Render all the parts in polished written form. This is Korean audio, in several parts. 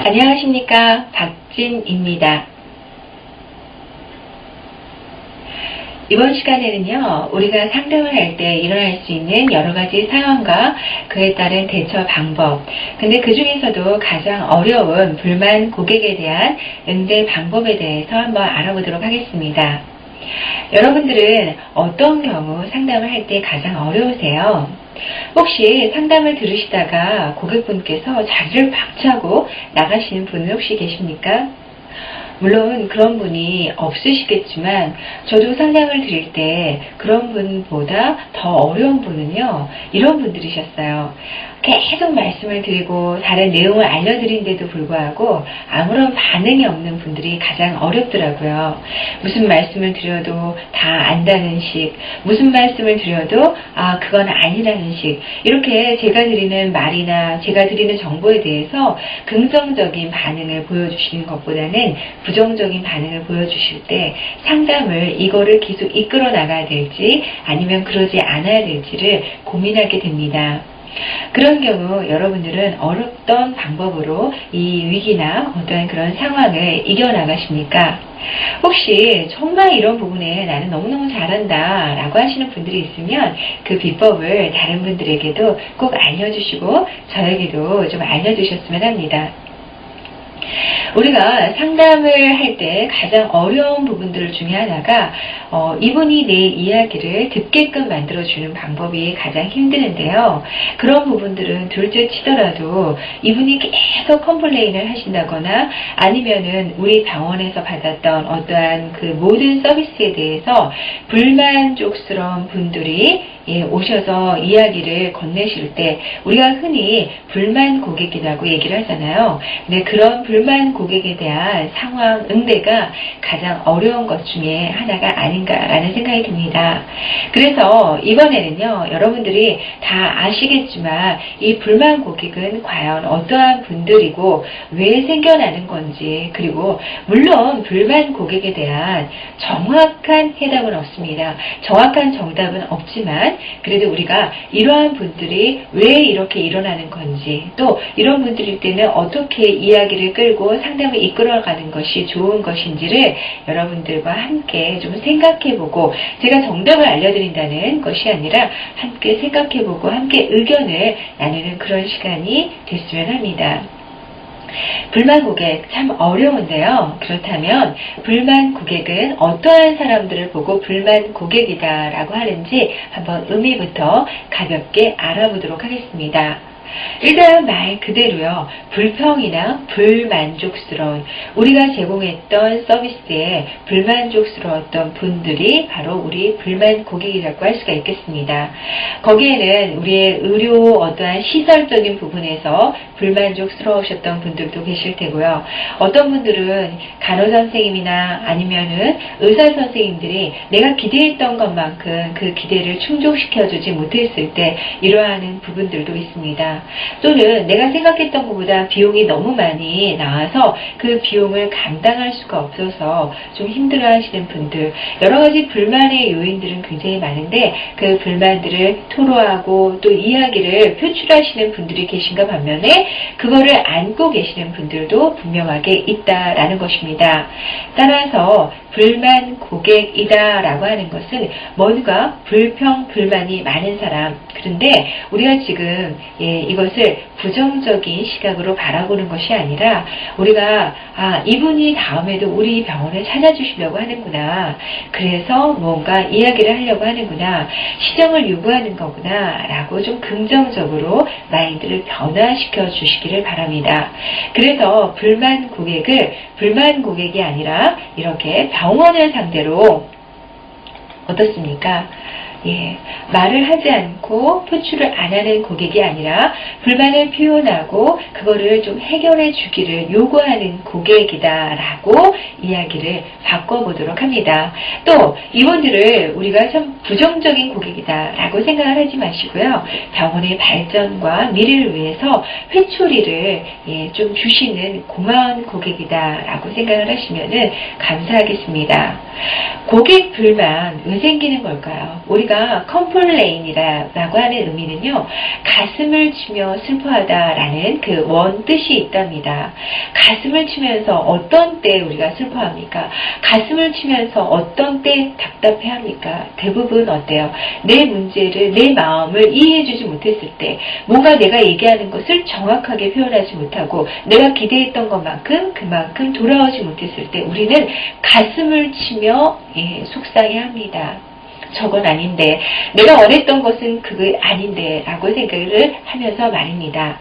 안녕하십니까, 박진입니다. 이번 시간에는요, 우리가 상담을 할 때 일어날 수 있는 여러 가지 상황과 그에 따른 대처 방법, 근데 그 중에서도 가장 어려운 불만 고객에 대한 응대 방법에 대해서 한번 알아보도록 하겠습니다. 여러분들은 어떤 경우 상담을 할 때 가장 어려우세요? 혹시 상담을 들으시다가 고객분께서 자리를 박차고 나가시는 분은 혹시 계십니까? 물론 그런 분이 없으시겠지만 저도 상담을 드릴 때 그런 분보다 더 어려운 분은요, 이런 분들이셨어요. 계속 말씀을 드리고 다른 내용을 알려드린데도 불구하고 아무런 반응이 없는 분들이 가장 어렵더라고요. 무슨 말씀을 드려도 다 안다는 식, 무슨 말씀을 드려도 그건 아니라는 식, 이렇게 제가 드리는 말이나 제가 드리는 정보에 대해서 긍정적인 반응을 보여주시는 것보다는 부정적인 반응을 보여주실 때 상담을 이거를 계속 이끌어 나가야 될지 아니면 그러지 않아야 될지를 고민하게 됩니다. 그런 경우 여러분들은 어떤 방법으로 이 위기나 어떠한 그런 상황을 이겨나가십니까? 혹시 정말 이런 부분에 나는 너무너무 잘한다 라고 하시는 분들이 있으면 그 비법을 다른 분들에게도 꼭 알려주시고 저에게도 좀 알려주셨으면 합니다. 우리가 상담을 할 때 가장 어려운 부분들 중에 하나가 이분이 내 이야기를 듣게끔 만들어주는 방법이 가장 힘드는데요. 그런 부분들은 둘째 치더라도 이분이 계속 컴플레인을 하신다거나 아니면은 우리 병원에서 받았던 어떠한 그 모든 서비스에 대해서 불만족스러운 분들이 오셔서 이야기를 건네실 때 우리가 흔히 불만 고객이라고 얘기를 하잖아요. 근데 그런 불만 고객에 대한 상황 응대가 가장 어려운 것 중에 하나가 아닌가라는 생각이 듭니다. 그래서 이번에는요, 여러분들이 다 아시겠지만 이 불만 고객은 과연 어떠한 분들이고 왜 생겨나는 건지, 그리고 물론 불만 고객에 대한 정확한 해답은 없습니다. 정확한 정답은 없지만 그래도 우리가 이러한 분들이 왜 이렇게 일어나는 건지, 또 이런 분들일 때는 어떻게 이야기를 끌고 상담을 이끌어가는 것이 좋은 것인지를 여러분들과 함께 좀 생각해보고, 제가 정답을 알려드린다는 것이 아니라 함께 생각해보고 함께 의견을 나누는 그런 시간이 됐으면 합니다. 불만 고객 참 어려운데요. 그렇다면 불만 고객은 어떠한 사람들을 보고 불만 고객이다 라고 하는지 한번 의미부터 가볍게 알아보도록 하겠습니다. 일단 말 그대로요, 불평이나 불만족스러운, 우리가 제공했던 서비스에 불만족스러웠던 분들이 바로 우리 불만 고객이라고 할 수가 있겠습니다. 거기에는 우리의 의료 어떠한 시설적인 부분에서 불만족스러우셨던 분들도 계실 테고요. 어떤 분들은 간호사 선생님이나 아니면은 의사 선생님들이 내가 기대했던 것만큼 그 기대를 충족시켜주지 못했을 때 이러한 부분들도 있습니다. 또는 내가 생각했던 것보다 비용이 너무 많이 나와서 그 비용을 감당할 수가 없어서 좀 힘들어 하시는 분들, 여러 가지 불만의 요인들은 굉장히 많은데 그 불만들을 토로하고 또 이야기를 표출하시는 분들이 계신가 반면에 그거를 안고 계시는 분들도 분명하게 있다라는 것입니다. 따라서 불만 고객이다 라고 하는 것은 뭔가 불평, 불만이 많은 사람, 그런데 우리가 지금 이것을 부정적인 시각으로 바라보는 것이 아니라 우리가 이분이 다음에도 우리 병원을 찾아주시려고 하는구나, 그래서 뭔가 이야기를 하려고 하는구나, 시정을 요구하는 거구나 라고 좀 긍정적으로 마인드를 변화시켜 주시기를 바랍니다. 그래서 불만 고객을 불만 고객이 아니라 이렇게 병원을 상대로 어떻습니까? 말을 하지 않고 표출을 안 하는 고객이 아니라 불만을 표현하고 그거를 좀 해결해 주기를 요구하는 고객이다라고 이야기를 바꿔보도록 합니다. 또 이분들을 우리가 참 부정적인 고객이다라고 생각을 하지 마시고요. 병원의 발전과 미래를 위해서 회초리를 좀 주시는 고마운 고객이다라고 생각을 하시면은 감사하겠습니다. 고객 불만 왜 생기는 걸까요? 우리가 우리가 컴플레인이라고 하는 의미는요, 가슴을 치며 슬퍼하다라는 그 원뜻이 있답니다. 가슴을 치면서 어떤 때 우리가 슬퍼합니까? 가슴을 치면서 어떤 때 답답해합니까? 대부분 어때요? 내 문제를, 내 마음을 이해해주지 못했을 때, 뭔가 내가 얘기하는 것을 정확하게 표현하지 못하고 내가 기대했던 것만큼 그만큼 돌아오지 못했을 때 우리는 가슴을 치며 속상해합니다. 저건 아닌데, 내가 원했던 것은 그게 아닌데 라고 생각을 하면서 말입니다.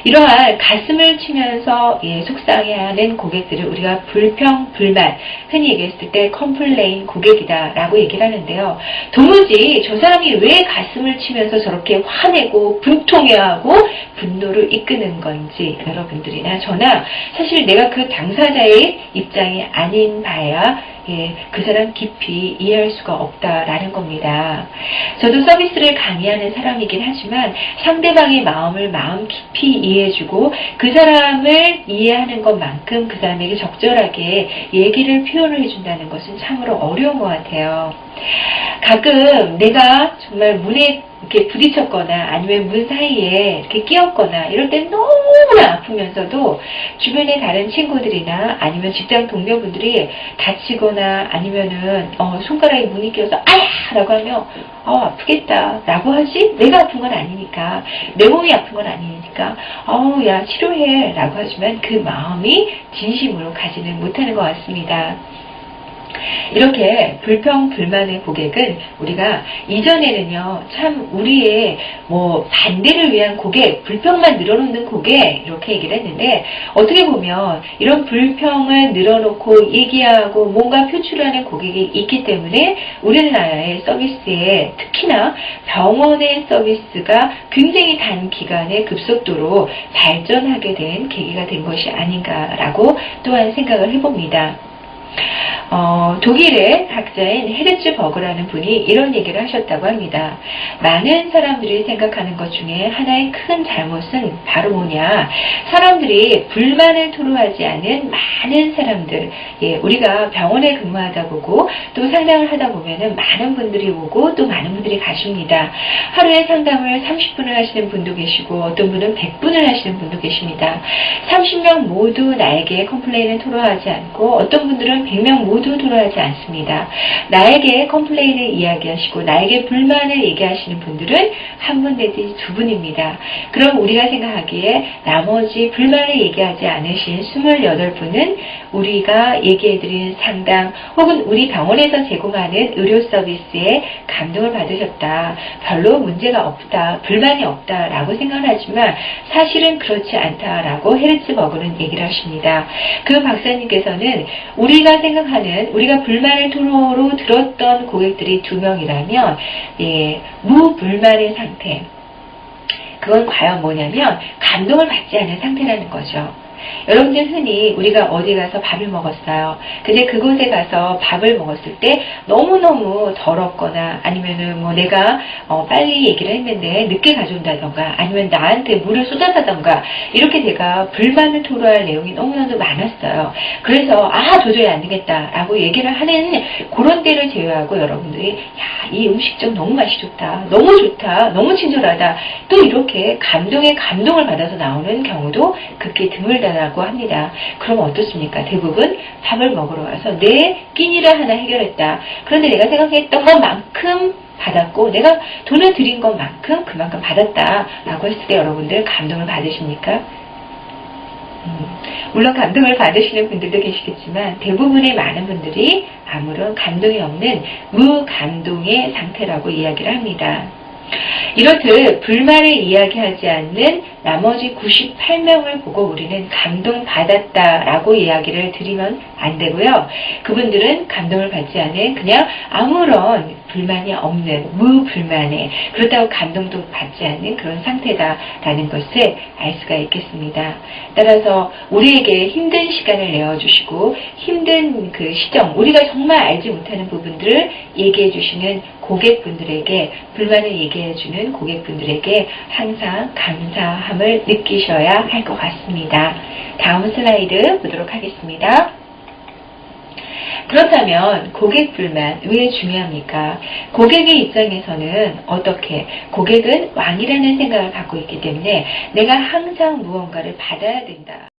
이러한 가슴을 치면서 속상해하는 고객들을 우리가 불평, 불만, 흔히 얘기했을 때 컴플레인 고객이다 라고 얘기를 하는데요. 도무지 저 사람이 왜 가슴을 치면서 저렇게 화내고 분통해하고 분노를 이끄는 건지 여러분들이나 저나 사실 내가 그 당사자의 입장이 아닌 바야 그 사람 깊이 이해할 수가 없다라는 겁니다. 저도 서비스를 강의하는 사람이긴 하지만 상대방의 마음을 마음 깊이 이해해주고 그 사람을 이해하는 것만큼 그 사람에게 적절하게 얘기를 표현을 해준다는 것은 참으로 어려운 것 같아요. 가끔 내가 정말 문에 이렇게 부딪혔거나 아니면 문 사이에 이렇게 끼었거나 이럴 때 너무나 아프면서도 주변의 다른 친구들이나 아니면 직장 동료분들이 다치거나 아니면은 손가락에 문이 끼어서 아야! 라고 하면 아프겠다 라고 하지? 내가 아픈 건 아니니까, 내 몸이 아픈 건 아니니까 야 치료해 라고 하지만 그 마음이 진심으로 가지는 못하는 것 같습니다. 이렇게 불평, 불만의 고객은 우리가 이전에는요, 참 우리의 반대를 위한 고객, 불평만 늘어놓는 고객, 이렇게 얘기를 했는데, 어떻게 보면 이런 불평을 늘어놓고 얘기하고 뭔가 표출하는 고객이 있기 때문에 우리나라의 서비스에, 특히나 병원의 서비스가 굉장히 단기간에 급속도로 발전하게 된 계기가 된 것이 아닌가라고 또한 생각을 해봅니다. 독일의 학자인 헤르츠 버그라는 분이 이런 얘기를 하셨다고 합니다. 많은 사람들이 생각하는 것 중에 하나의 큰 잘못은 바로 뭐냐, 사람들이 불만을 토로하지 않은 많은 사람들, 우리가 병원에 근무하다 보고 또 상담을 하다 보면은 많은 분들이 오고 또 많은 분들이 가십니다. 하루에 상담을 30분을 하시는 분도 계시고 어떤 분은 100분을 하시는 분도 계십니다. 30명 모두 나에게 컴플레인을 토로하지 않고 어떤 분들은 100명 모두 토로하지 않습니다. 나에게 컴플레인을 이야기하시고 나에게 불만을 얘기하시는 분들은 한 분 내지 두 분입니다. 그럼 우리가 생각하기에 나머지 불만을 얘기하지 않으신 28분은 우리가 얘기해드린 상담 혹은 우리 병원에서 제공하는 의료 서비스에 감동을 받으셨다, 별로 문제가 없다, 불만이 없다 라고 생각을 하지만 사실은 그렇지 않다라고 헤르츠 버그는 얘기를 하십니다. 그 박사님께서는 우리가 생각하는, 우리가 불만을 토로로 들었던 고객들이 2명이라면 무불만의 상태, 그건 과연 뭐냐면 감동을 받지 않은 상태라는 거죠. 여러분들 흔히 우리가 어디 가서 밥을 먹었어요. 근데 그곳에 가서 밥을 먹었을 때 너무너무 더럽거나 아니면은 내가 빨리 얘기를 했는데 늦게 가져온다던가 아니면 나한테 물을 쏟아다던가 이렇게 내가 불만을 토로할 내용이 너무나도 많았어요. 그래서 도저히 안 되겠다 라고 얘기를 하는 그런 때를 제외하고 여러분들이 이 음식점 너무 맛이 좋다, 너무 좋다, 너무 친절하다, 또 이렇게 감동을 받아서 나오는 경우도 극히 드물다라고 합니다. 그럼 어떻습니까? 대부분 밥을 먹으러 와서 내 끼니를 하나 해결했다. 그런데 내가 생각했던 것만큼 받았고 내가 돈을 들인 것만큼 그만큼 받았다라고 했을 때 여러분들 감동을 받으십니까? 물론 감동을 받으시는 분들도 계시겠지만 대부분의 많은 분들이 아무런 감동이 없는 무감동의 상태라고 이야기를 합니다. 이렇듯 불만을 이야기하지 않는 나머지 98명을 보고 우리는 감동받았다라고 이야기를 드리면 안 되고요. 그분들은 감동을 받지 않은 그냥 아무런 불만이 없는 무불만의, 그렇다고 감동도 받지 않는 그런 상태다라는 것을 알 수가 있겠습니다. 따라서 우리에게 힘든 시간을 내어주시고 힘든 그 시점, 우리가 정말 알지 못하는 부분들을 얘기해 주시는 고객분들에게, 불만을 얘기해 주는 고객분들에게 항상 감사함을 느끼셔야 할 것 같습니다. 다음 슬라이드 보도록 하겠습니다. 그렇다면 고객불만 왜 중요합니까? 고객의 입장에서는 어떻게? 고객은 왕이라는 생각을 갖고 있기 때문에 내가 항상 무언가를 받아야 된다.